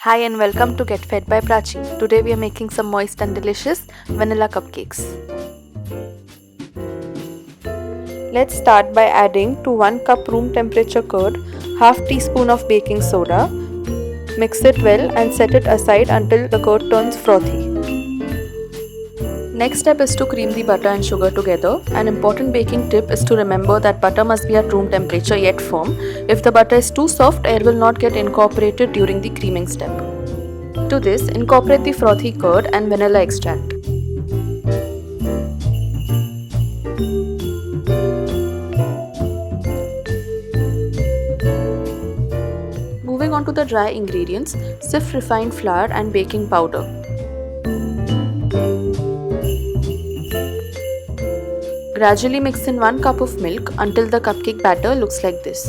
Hi and welcome to Get Fed by Prachi. Today we are making some moist and delicious vanilla cupcakes. Let's start by adding to 1 cup room temperature curd, half teaspoon of baking soda. Mix it well and set it aside until the curd turns frothy. Next step is to cream the butter and sugar together. An important baking tip is to remember that butter must be at room temperature yet firm. If the butter is too soft, air will not get incorporated during the creaming step. To this, incorporate the frothy curd and vanilla extract. Moving on to the dry ingredients, sift refined flour and baking powder. Gradually mix in 1 cup of milk until the cupcake batter looks like this.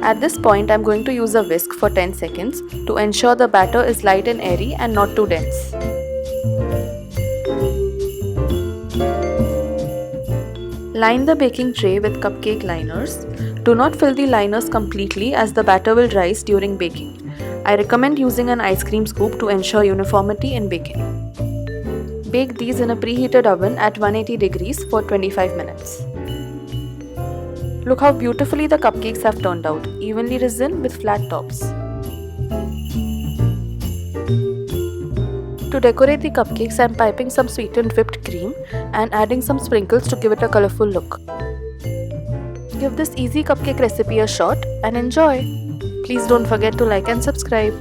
At this point, I am going to use a whisk for 10 seconds to ensure the batter is light and airy and not too dense. Line the baking tray with cupcake liners. Do not fill the liners completely as the batter will rise during baking. I recommend using an ice cream scoop to ensure uniformity in baking. Bake these in a preheated oven at 180 degrees for 25 minutes. Look how beautifully the cupcakes have turned out, evenly risen with flat tops. To decorate the cupcakes, I am piping some sweetened whipped cream and adding some sprinkles to give it a colorful look. Give this easy cupcake recipe a shot and enjoy! Please don't forget to like and subscribe.